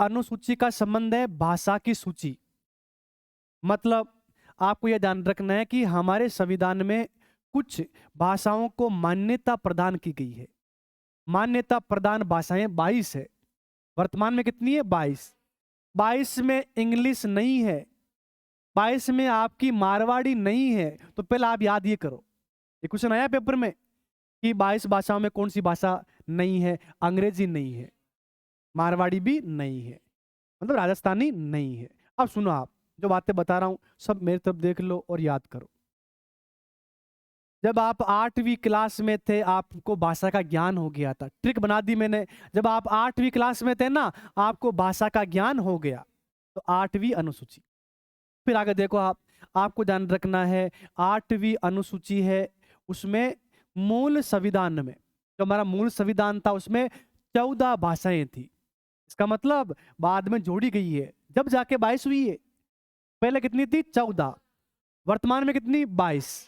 अनुसूची का संबंध है भाषा की सूची। मतलब आपको यह ध्यान रखना है कि हमारे संविधान में कुछ भाषाओं को मान्यता प्रदान की गई है। मान्यता प्रदान भाषाएं 22 है। वर्तमान में कितनी है? 22। 22 में इंग्लिश नहीं है, 22 में आपकी मारवाड़ी नहीं है। तो पहले आप याद ये करो, ये क्वेश्चन आया पेपर में कि 22 भाषाओं में कौन सी भाषा नहीं है? अंग्रेजी नहीं है, मारवाड़ी भी नहीं है, मतलब राजस्थानी नहीं है। अब सुनो, आप जो बातें बता रहा हूं सब मेरी तरफ देख लो और याद करो। जब आप 8वीं क्लास में थे आपको भाषा का ज्ञान हो गया था। ट्रिक बना दी मैंने। जब आप 8वीं क्लास में थे ना, आपको भाषा का ज्ञान हो गया। तो 8वीं अनुसूची। फिर आगे देखो, आपको ध्यान रखना है 8वीं अनुसूची है, उसमें मूल संविधान में, जो हमारा मूल संविधान था उसमें 14 भाषाएं थी। इसका मतलब बाद में जोड़ी गई है, जब जाके 22 हुई है। पहले कितनी थी? 14। वर्तमान में कितनी? 22।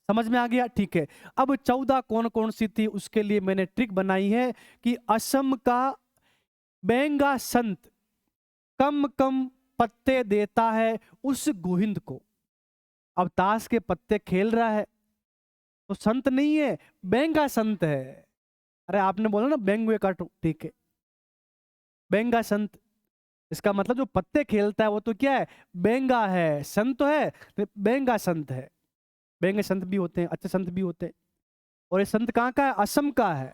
समझ में आ गया? ठीक है। अब 14 कौन कौन सी थी उसके लिए मैंने ट्रिक बनाई है कि असम का बेंगा संत कम कम पत्ते देता है उस गोहिंद को। अब ताश के पत्ते खेल रहा है तो संत नहीं है, बेंगा संत है। अरे आपने बोला ना बेंग हुए काटो, ठीक है, बेंगा संत। इसका मतलब जो पत्ते खेलता है वो तो क्या है? बेंगा है। संत तो है तो बेंगा संत है। बेंगे संत भी होते हैं, अच्छे संत भी होते हैं। और ये संत कहाँ का है? असम का है।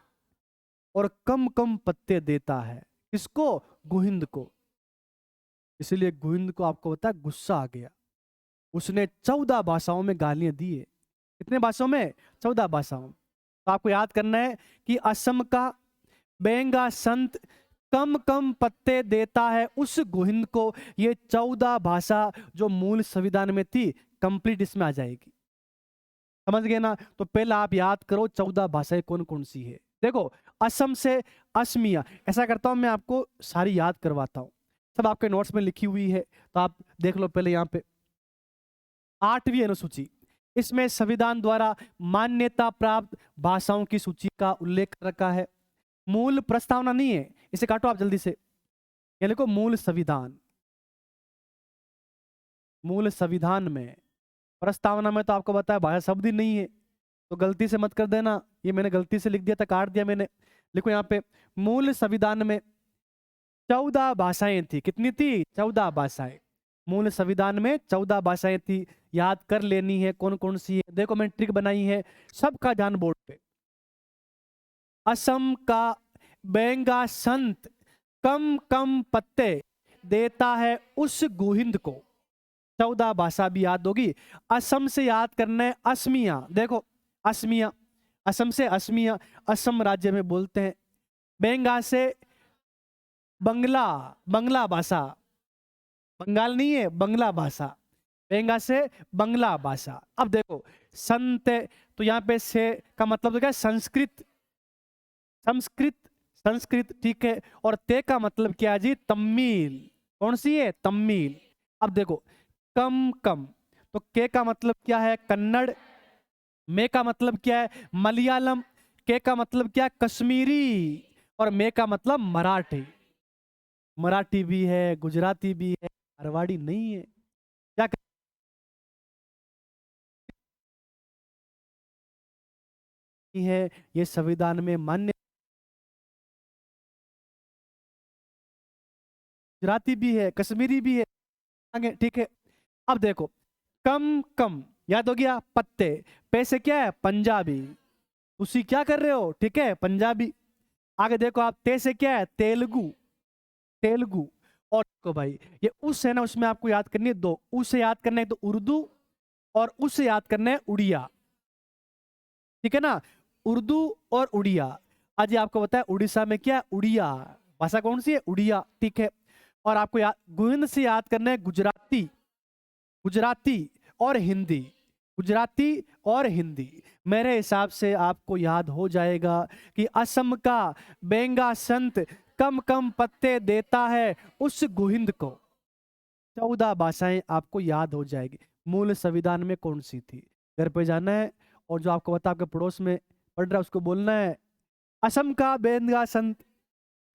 और कम कम पत्ते देता है किसको? गोहिंद को। इसलिए गोहिंद को आपको पता है गुस्सा आ गया, उसने 14 भाषाओं में गालियां दी है। कितने भाषाओं में? 14 भाषाओं। तो आपको याद करना है कि असम का बेंगा संत कम कम पत्ते देता है उस गोहिंद को। ये 14 भाषा जो मूल संविधान में थी कंप्लीट इसमें आ जाएगी। समझ गए ना? तो पहला आप याद करो 14 भाषाएं कौन कौन सी है। देखो, असम से असमिया। ऐसा करता हूं मैं आपको सारी याद करवाता हूं, सब आपके नोट्स में लिखी हुई है, तो आप देख लो पहले यहाँ पे। 8वीं अनुसूची, इसमें संविधान द्वारा मान्यता प्राप्त भाषाओं की सूची का उल्लेख रखा है। मूल प्रस्तावना नहीं है, इसे काटो आप जल्दी से। ये लिखो मूल संविधान। मूल संविधान में, प्रस्तावना में तो आपको बताया भाषा शब्द ही नहीं है, तो गलती से मत कर देना। ये मैंने गलती से लिख दिया था, काट दिया मैंने। लिखो यहाँ पे मूल संविधान में 14 भाषाएं थी। कितनी थी? 14 भाषाएं। मूल संविधान में 14 भाषाएं थी। याद कर लेनी है कौन कौन सी है। देखो मैंने ट्रिक बनाई है, सबका ध्यान बोर्ड पे। असम का बेंगा संत कम कम पत्ते देता है उस गोहिंद को। 14 भाषा भी याद होगी। असम से याद करना है असमिया। देखो असमिया, असम से असमिया, असम राज्य में बोलते हैं। बेंगा से बंगला, बंगला भाषा, बंगाल नहीं है, बंगला भाषा। बेंगा से बंगला भाषा। अब देखो संत, तो यहाँ पे से का मतलब तो क्या है? संस्कृत, संस्कृत, संस्कृत, ठीक है। और ते का मतलब क्या है जी? तमिल। कौन सी है? तमिल। अब देखो कम कम, तो के का मतलब क्या है? कन्नड़। मे का मतलब क्या है? मलयालम। के का मतलब क्या है? कश्मीरी। और मे का मतलब मराठी। मराठी भी है, गुजराती भी है, मारवाड़ी नहीं है। क्या कहती है? ये संविधान में मान्य। गुजराती भी है, कश्मीरी भी है, आगे ठीक है। अब देखो कम कम याद हो गया। पत्ते, पैसे क्या है? पंजाबी। उसी क्या कर रहे हो? ठीक है, पंजाबी। आगे देखो आप, ते से क्या है? तेलुगु, तेलुगु। और देखो भाई ये उस है ना, उसमें आपको याद करनी है दो। उस से याद करना है तो उर्दू, और उससे याद करना है उड़िया। ठीक है ना? उर्दू और उड़िया। आज ये आपको बताया उड़ीसा में क्या है? उड़िया भाषा। कौन सी है? उड़िया, ठीक है। और आपको याद, गोविंद से याद करना है गुजराती, गुजराती और हिंदी, गुजराती और हिंदी। मेरे हिसाब से आपको याद हो जाएगा कि असम का बेंगा संत कम कम पत्ते देता है उस गोहिंद को। 14 भाषाएं आपको याद हो जाएगी। मूल संविधान में कौन सी थी? घर पे जाना है और जो आपको बता आपके पड़ोस में पढ़ रहा है उसको बोलना है असम का बेंगा संत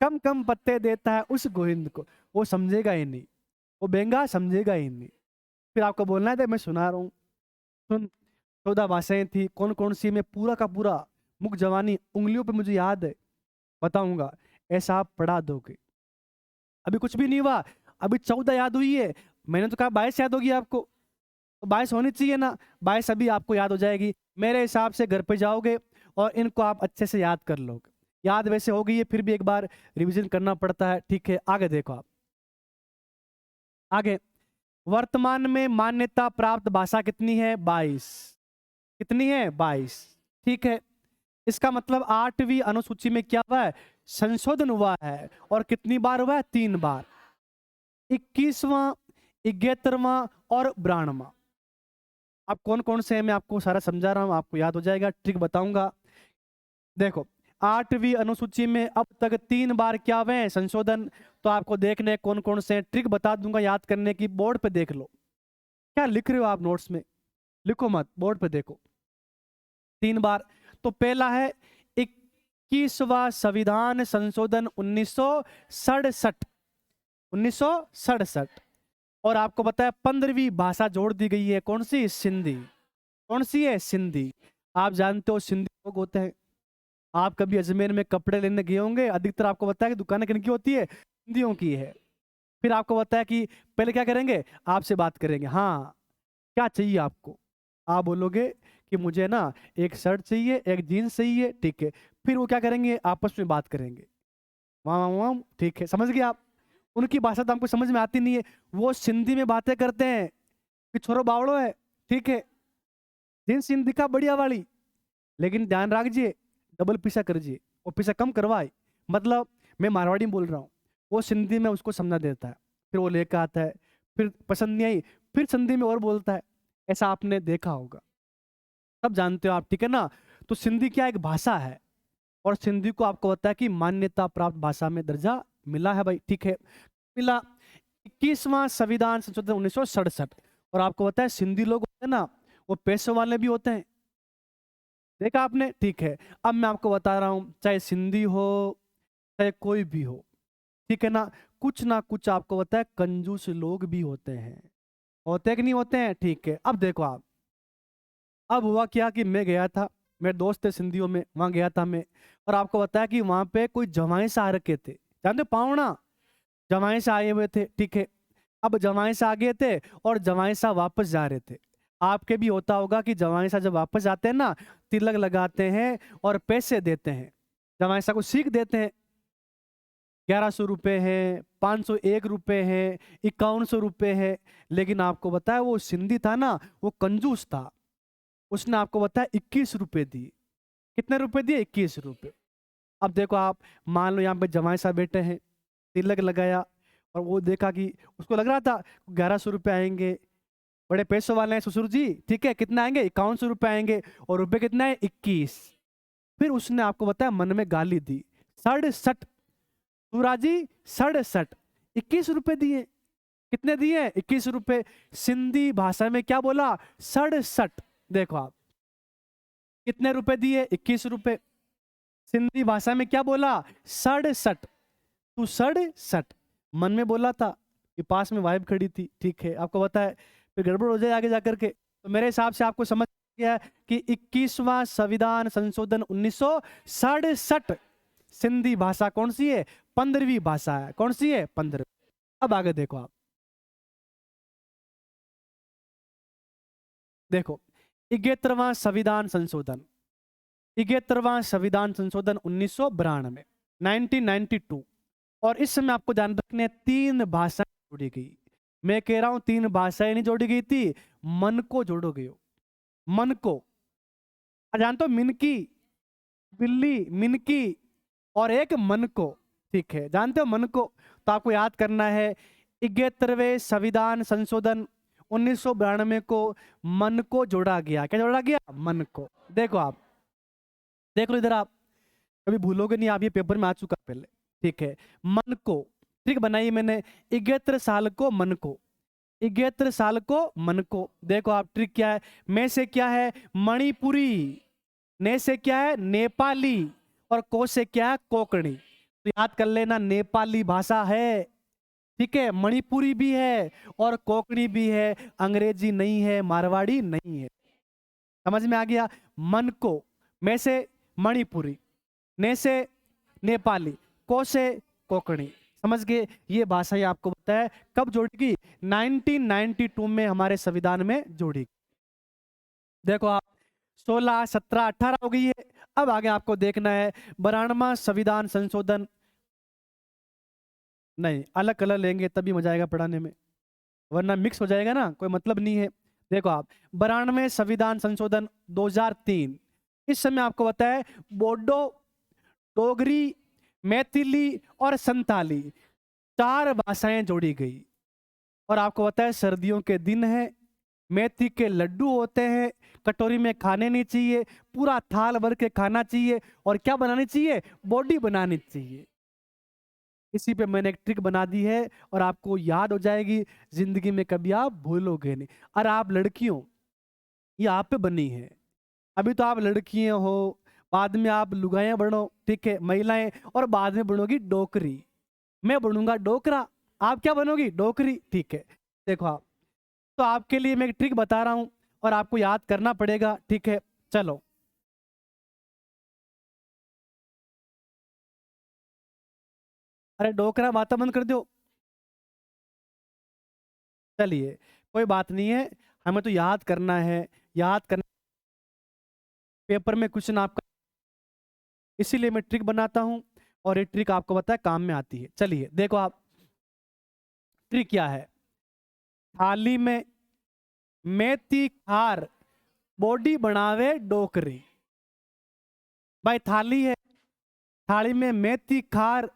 कम कम पत्ते देता है उस गोविंद को, वो समझेगा ही नहीं, वो बेंगा समझेगा ही नहीं। फिर आपको बोलना है तो मैं सुना रहा हूँ, सुन। 14 भाषाएं थी, कौन कौन सी, मैं पूरा का पूरा मुख जवानी उंगलियों पे मुझे याद है, बताऊंगा, ऐसा आप पढ़ा दोगे। अभी कुछ भी नहीं हुआ, अभी 14 याद हुई है, मैंने तो कहा 22 याद होगी आपको, तो 22 होनी चाहिए ना, 22 अभी आपको याद हो जाएगी। मेरे हिसाब से घर पे जाओगे और इनको आप अच्छे से याद कर लोगे। याद वैसे हो गई है, फिर भी एक बार रिवीजन करना पड़ता है, ठीक है। आगे देखो आप, आगे, वर्तमान में मान्यता प्राप्त भाषा कितनी है? 22। कितनी है? 22, ठीक है। इसका मतलब 8वीं अनुसूची में क्या हुआ है? संशोधन हुआ है। और कितनी बार हुआ है? 3 बार, 21वां, 71वां और 92वां। अब कौन कौन से हैं मैं आपको सारा समझा रहा हूं, आपको याद हो जाएगा, ट्रिक बताऊंगा। देखो, 8वीं अनुसूची में अब तक 3 बार क्या हुए हैं? संशोधन। तो आपको देखने कौन कौन से हैं, ट्रिक बता दूंगा याद करने की, बोर्ड पे देख लो। क्या लिख रहे हो आप नोट्स में? लिखो मत, बोर्ड पे देखो। 3 बार। तो पहला है 21वां संविधान संशोधन 1967, 1967। और आपको पता है 15वीं भाषा जोड़ दी गई है, कौन सी? सिंधी। कौन सी है? सिंधी। आप जानते हो सिंधी लोग होते हैं, आप कभी अजमेर में कपड़े लेने गए होंगे, अधिकतर आपको पता है कि दुकानें किनकी होती है? सिंधियों की है। फिर आपको पता है कि पहले क्या करेंगे? आपसे बात करेंगे, हाँ क्या चाहिए आपको? आप बोलोगे कि मुझे ना एक शर्ट चाहिए, एक जीन्स चाहिए, ठीक है। फिर वो क्या करेंगे? आपस में बात करेंगे, वहाँ वहाँ, ठीक है, समझ गए आप? उनकी भाषा तो हमको समझ में आती नहीं है, वो सिंधी में बातें करते हैं कि छोरो बावड़ो है, ठीक है, जीन्स सिंधी का बढ़िया वाली, लेकिन ध्यान रखिए डबल पीसा करिए, और पीसा कम करवाए। मतलब मैं मारवाड़ी में बोल रहा हूँ, वो सिंधी में उसको समझा देता है, फिर वो लेकर आता है, फिर पसंद नहीं आई, फिर सिंधी में और बोलता है। ऐसा आपने देखा होगा, सब जानते हो आप, ठीक है ना? तो सिंधी क्या एक भाषा है, और सिंधी को आपको पता है कि मान्यता प्राप्त भाषा में दर्जा मिला है भाई, ठीक है, मिला। 21वां संविधान संशोधन 1967। और आपको पता है सिंधी लोग होते हैं ना, वो पैसे वाले भी होते हैं, देखा आपने, ठीक है। अब मैं आपको बता रहा हूं, चाहे सिंधी हो चाहे कोई भी हो, ठीक है ना कुछ आपको पता है कंजूस लोग भी होते हैं, होते कि नहीं होते हैं, ठीक है। अब देखो आप, अब हुआ क्या कि मैं गया था, मेरे दोस्त थे सिंधियों में, वहां गया था मैं, और आपको बताया कि वहां पे कोई जवाई से आ रखे थे, जानते हो, पावना जवाई से आए हुए थे, ठीक है। अब जवाई से आ गए थे और जवाई सा वापस जा रहे थे। आपके भी होता होगा कि जवाई सा जब वापस आते हैं ना, तिलक लगाते हैं और पैसे देते हैं, जवाई सा को सीख देते हैं। 1100 रुपये है, 501 रुपये है, 5100 रुपये है। लेकिन आपको बताया वो सिंधी था ना, वो कंजूस था, उसने आपको बताया 21 रुपये दिए। कितने रुपए दिए? 21 रुपये। अब देखो आप, मान लो यहाँ पे जवाई साहब बैठे हैं, तिलक लगाया, और वो देखा कि उसको लग रहा था 1100 रुपये आएंगे, बड़े पैसों वाले हैं ससुर जी, ठीक है, कितना आएंगे? 5100 रुपये आएंगे, और रुपए कितना है? 21। फिर उसने आपको बताया मन में गाली दी, 67 सूराजी, 67, 21 रुपये दिए। कितने दिए? 21 रुपये। सिंधी भाषा में क्या बोला? 67। देखो आप, कितने रुपए दिए? 21 रुपये। सिंधी भाषा में क्या बोला? 67। तू 67 मन में बोला था, कि पास में वाइफ खड़ी थी, ठीक है, आपको पता है, फिर गड़बड़ हो जाए आगे जाकर के। तो मेरे हिसाब से आपको समझ गया है कि 21वां संविधान संशोधन 1967 सिंधी भाषा कौन सी है? 15वीं भाषा है। कौन सी है? 15। अब आगे देखो आप, देखो 71वां संविधान संशोधन, 71वां संविधान संशोधन 1992, 1992। और इस समय आपको ध्यान रखने 3 भाषाएं जोड़ी गई। मैं कह रहा हूं 3 भाषाएं नहीं जोड़ी गई थी, मन को जोड़ोगे हो, मन को। जानते हो, मिनकी, बिल्ली, मिनकी, और एक मन को, ठीक है, जानते हो मन को? तो आपको याद करना है 71वें संविधान संशोधन 1992 को मन को जोड़ा गया। क्या जोड़ा गया? मन को। देखो आप, देख लो इधर आप, कभी भूलोगे नहीं आप, ये पेपर में आ चुका पहले, ठीक है। मन को ट्रिक बनाई मैंने, 71 साल को मन को, 71 साल को मन को। देखो आप, ट्रिक क्या है? मैं से क्या है? मणिपुरी, ने से क्या है? नेपाली, और को से क्या है? कोंकणी। तो याद कर लेना, नेपाली भाषा है, ठीक है, मणिपुरी भी है और कोंकणी भी है, अंग्रेजी नहीं है, मारवाड़ी नहीं है। समझ में आ गया? मन को, में से मणिपुरी, ने से नेपाली, को से कोंकणी। समझ गए? ये भाषाएं आपको बताया कब जोड़ेगी? 1992 में हमारे संविधान में जोड़ी। देखो आप, 16, 17, 18 हो गई है। अब आगे आपको देखना है 92वां संविधान संशोधन। नहीं, अलग कलर लेंगे तभी मजा आएगा पढ़ाने में, वरना मिक्स हो जाएगा ना, कोई मतलब नहीं है। देखो आप, 92वें संविधान संशोधन 2003, इस समय आपको बताया बोडो, डोगरी, मैथिली और संताली 4 भाषाएं जोड़ी गई। और आपको बताया सर्दियों के दिन है, मेथी के लड्डू होते हैं, कटोरी में खाने नहीं चाहिए, पूरा थाल भर के खाना चाहिए। और क्या बनानी चाहिए? बॉडी बनानी चाहिए। इसी पे मैंने एक ट्रिक बना दी है और आपको याद हो जाएगी, जिंदगी में कभी आप भूलोगे नहीं। और आप लड़कियों, ये आप पे बनी है। अभी तो आप लड़कियां हो, बाद में आप लुगाइयां बनो, ठीक है, महिलाएं, और बाद में बनोगी डोकरी। मैं बनूंगा डोकरा, आप क्या बनोगी? डोकरी, ठीक है। देखो आप, तो आपके लिए मैं एक ट्रिक बता रहा हूं और आपको याद करना पड़ेगा, ठीक है। चलो, अरे डोकरा बात बंद कर दो। चलिए, कोई बात नहीं है, हमें तो याद करना है, याद करना, पेपर में क्वेश्चन आपका, इसीलिए मैं ट्रिक बनाता हूं और ये ट्रिक आपको पता है काम में आती है। चलिए देखो आप, ट्रिक क्या है? थाली में मेथी खार, बॉडी बनावे डोकरी। भाई थाली है, थाली में मेथी खार,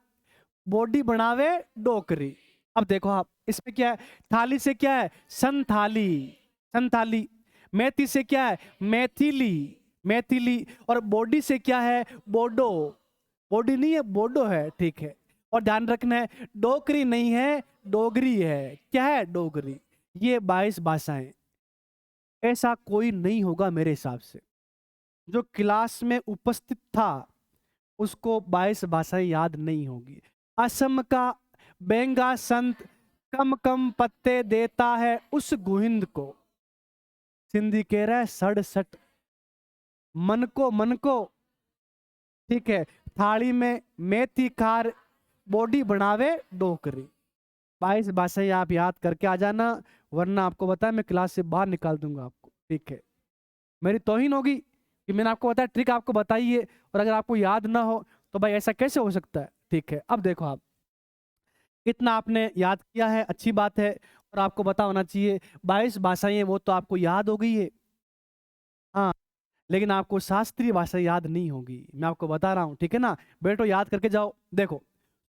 बॉडी बनावे डोकरी। अब देखो आप, इसमें क्या है? थाली से क्या है? संथाली, संथाली। मेथी से क्या है? मैथिली, मैथिली। और बॉडी से क्या है? बोडो, बॉडी नहीं है, बोडो है, ठीक है। और ध्यान रखना है, डोकरी नहीं है, डोगरी है। क्या है? डोगरी। ये 22 भाषाएं। ऐसा कोई नहीं होगा मेरे हिसाब से जो क्लास में उपस्थित था उसको 22 भाषाएं याद नहीं होगी। असम का बेंगा संत कम कम पत्ते देता है उस गुहिंद को, सिंधी कह रहा है 67। मन को, ठीक है, थाली में मेथी खार, बॉडी बनावे डोकरी। 22 भाषाएं आप याद करके आ जाना, वरना आपको बताया मैं क्लास से बाहर निकाल दूंगा आपको, ठीक है। मेरी तौहीन होगी कि मैंने आपको बताया, ट्रिक आपको बताई है, और अगर आपको याद ना हो तो भाई ऐसा कैसे हो सकता है, ठीक है। अब देखो आप, इतना आपने याद किया है, अच्छी बात है, और आपको पता होना चाहिए 22 भाषाएं वो तो आपको याद हो गई है, हाँ, लेकिन आपको शास्त्रीय भाषा याद नहीं होगी, मैं आपको बता रहा हूं, ठीक है ना। बेटो याद करके जाओ। देखो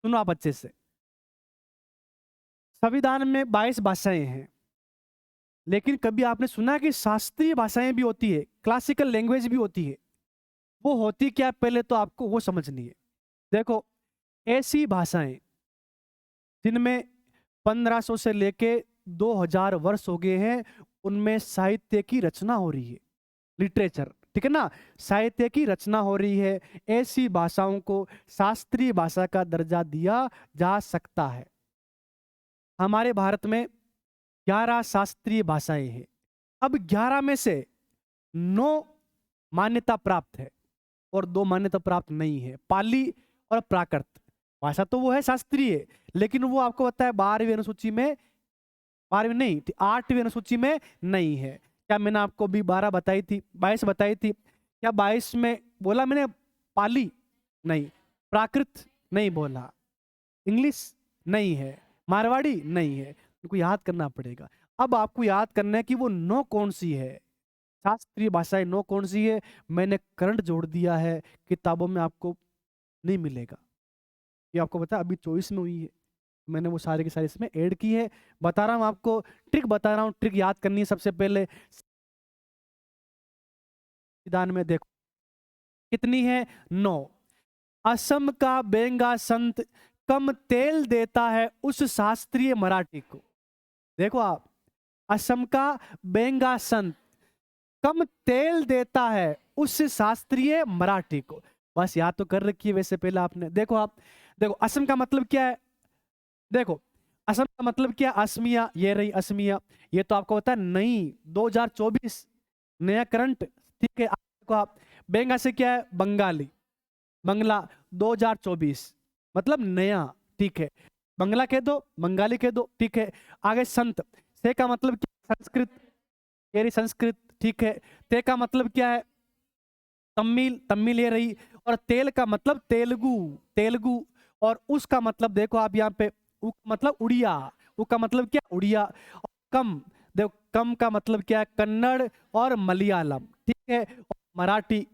सुनो आप अच्छे से, संविधान में 22 भाषाएं हैं, लेकिन कभी आपने सुना है कि शास्त्रीय भाषाएं भी होती है, क्लासिकल लैंग्वेज भी होती है? वो होती क्या है, पहले तो आपको वो समझनी है। देखो, ऐसी भाषाएं जिनमें 1500 से लेके 2000 वर्ष हो गए हैं, उनमें साहित्य की रचना हो रही है, लिटरेचर, ठीक है ना, साहित्य की रचना हो रही है, ऐसी भाषाओं को शास्त्रीय भाषा का दर्जा दिया जा सकता है। हमारे भारत में 11 शास्त्रीय भाषाएं हैं। अब 11 में से 9 मान्यता प्राप्त है और 2 मान्यता प्राप्त नहीं है, पाली और प्राकृत भाषा। तो वो है शास्त्रीय, लेकिन वो आपको पता है 12वीं अनुसूची में, 12वीं नहीं, 8वीं अनुसूची में नहीं है। क्या मैंने आपको भी 12 बताई थी, 22 बताई थी? क्या 22 में बोला मैंने पाली? नहीं। प्राकृत नहीं बोला। इंग्लिश नहीं है। मारवाड़ी नहीं है। उनको याद करना पड़ेगा। अब आपको याद करना है कि वो 9 कौन सी है, शास्त्रीय भाषाएं 9 कौन सी है। मैंने करंट जोड़ दिया है, किताबों में आपको नहीं मिलेगा, ये आपको पता है अभी 24 में हुई है, मैंने वो सारे के सारे इसमें ऐड की है। बता रहा हूँ आपको, ट्रिक बता रहा हूँ, ट्रिक याद करनी है सबसे पहले। संविधान में देखो कितनी है, 9। असम का बेंगा संत कम तेल देता है उस शास्त्रीय मराठी को। देखो आप, असम का बेंगा संत कम तेल देता है उस शास्त्रीय मराठी को। बस याद तो कर रखी है वैसे पहले आपने। देखो आप, देखो असम का मतलब क्या है, देखो असम का मतलब क्या है, असमिया, ये रही असमिया, ये तो आपको पता है। नहीं, 2024 नया करंट, ठीक है। आपको आप बेंगा से क्या है, बंगाली, बंगला 2024 मतलब नया, ठीक है। बंगला कह दो, बंगाली कह दो, ठीक है। आगे संत, से का मतलब क्या, संस्कृत, ये रही संस्कृत, ठीक है। ते का मतलब क्या है, तमिल, तमिल ये रही। और तेल का मतलब तेलुगु, तेलुगु। और उसका मतलब देखो आप यहाँ पे, उ मतलब उड़िया, उ का मतलब क्या, उड़िया। और कम, देखो कम का मतलब क्या है, कन्नड़ और मलयालम, ठीक है। और मराठी,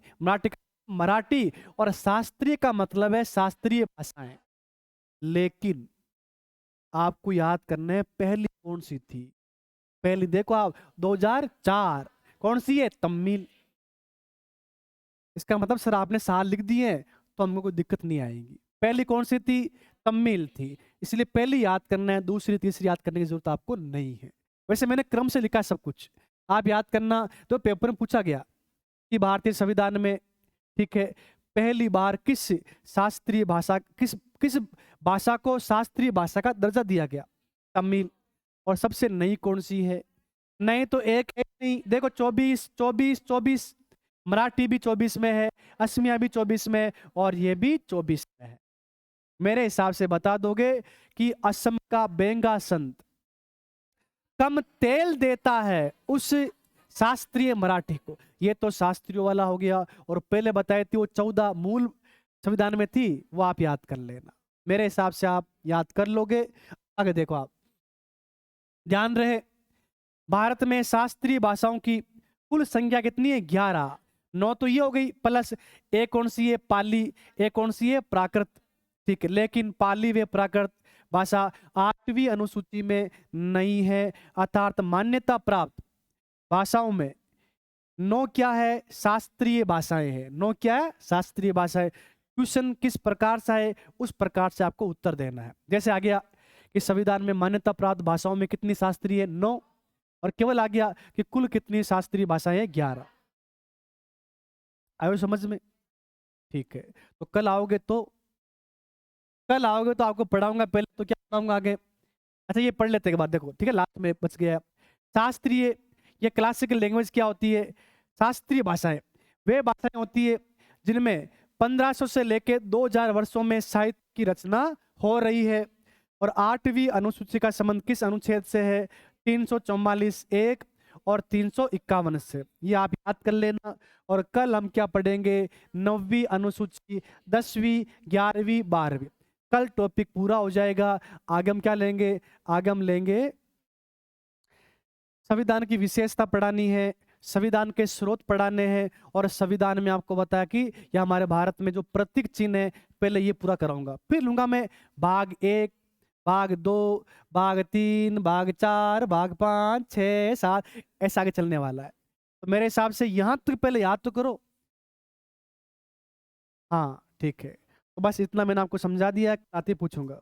मराठी। और शास्त्रीय का मतलब है शास्त्रीय भाषाएं। लेकिन आपको याद करना है पहली कौन सी थी, पहली देखो आप 2004, कौन सी है, तमिल। इसका मतलब सर आपने साल लिख दिए हैं तो हमको कोई दिक्कत नहीं आएगी। पहली कौन सी थी, तमिल थी। इसलिए पहली याद करना है, दूसरी तीसरी याद करने की जरूरत आपको नहीं है। वैसे मैंने क्रम से लिखा सब कुछ, आप याद करना। तो पेपर में पूछा गया कि भारतीय संविधान में, ठीक है, पहली बार किस शास्त्रीय भाषा, किस किस भाषा को शास्त्रीय भाषा का दर्जा दिया गया, तमिल। और सबसे नई कौन सी है, नई तो एक है नहीं, देखो 24 24 24, मराठी भी 24 में है, असमिया भी 24 में है, और ये भी 24 में है। मेरे हिसाब से बता दोगे कि असम का बेंगा संत कम तेल देता है उस शास्त्रीय मराठी को। ये तो शास्त्रीय वाला हो गया। और पहले बताई थी वो 14 मूल संविधान में थी, वो आप याद कर लेना। मेरे हिसाब से आप याद कर लोगे। आगे देखो आप, ध्यान रहे, भारत में शास्त्रीय भाषाओं की कुल संख्या कितनी है, 11। 9 तो ये हो गई, प्लस एक कौन सी है, पाली, एक कौन सी है, प्राकृत, ठीक है। लेकिन पाली व प्राकृत भाषा 8वीं अनुसूची में नहीं है, अर्थात मान्यता प्राप्त भाषाओं में 9 क्या है, शास्त्रीय भाषाएं हैं। 9 क्या है, शास्त्रीय भाषाएं। क्वेश्चन किस प्रकार से है, उस प्रकार से आपको उत्तर देना है। जैसे आ गया कि संविधान में मान्यता प्राप्त भाषाओं में कितनी शास्त्रीय है, 9। और केवल आ गया कि कुल कितनी शास्त्रीय भाषाएं हैं, 11। आयो समझ में, ठीक है। तो कल आओगे तो आपको पढ़ाऊंगा, पहले तो क्या पढ़ाऊंगा आगे। अच्छा ये पढ़ लेते के बाद देखो, ठीक है, लास्ट में बच गया शास्त्रीय, ये क्लासिकल लैंग्वेज क्या होती है, शास्त्रीय भाषाएं वे भाषाएं होती है जिनमें 1500 से लेकर 2000 वर्षों में साहित्य की रचना हो रही है। और 8वीं अनुसूची का संबंध किस अनुच्छेद से है, 344 एक और 351 से, ये आप याद कर लेना। और कल हम क्या पढ़ेंगे, 9वीं अनुसूची, 10वीं, 11वीं, 12वीं। कल टॉपिक पूरा हो जाएगा। आगे हम क्या लेंगे, आगे हम लेंगे संविधान की विशेषता पढ़ानी है, संविधान के स्रोत पढ़ाने हैं। और संविधान में आपको बताया कि यह हमारे भारत में जो प्रतीक चिन्ह है, पहले ये पूरा कराऊंगा, फिर लूंगा मैं भाग 1, भाग 2, भाग 3, भाग 4, भाग 5, 6, 7, ऐसा आगे चलने वाला है। तो मेरे हिसाब से यहां तक पहले याद तो करो। हाँ ठीक है, तो बस इतना मैंने आपको समझा दिया, आते पूछूंगा।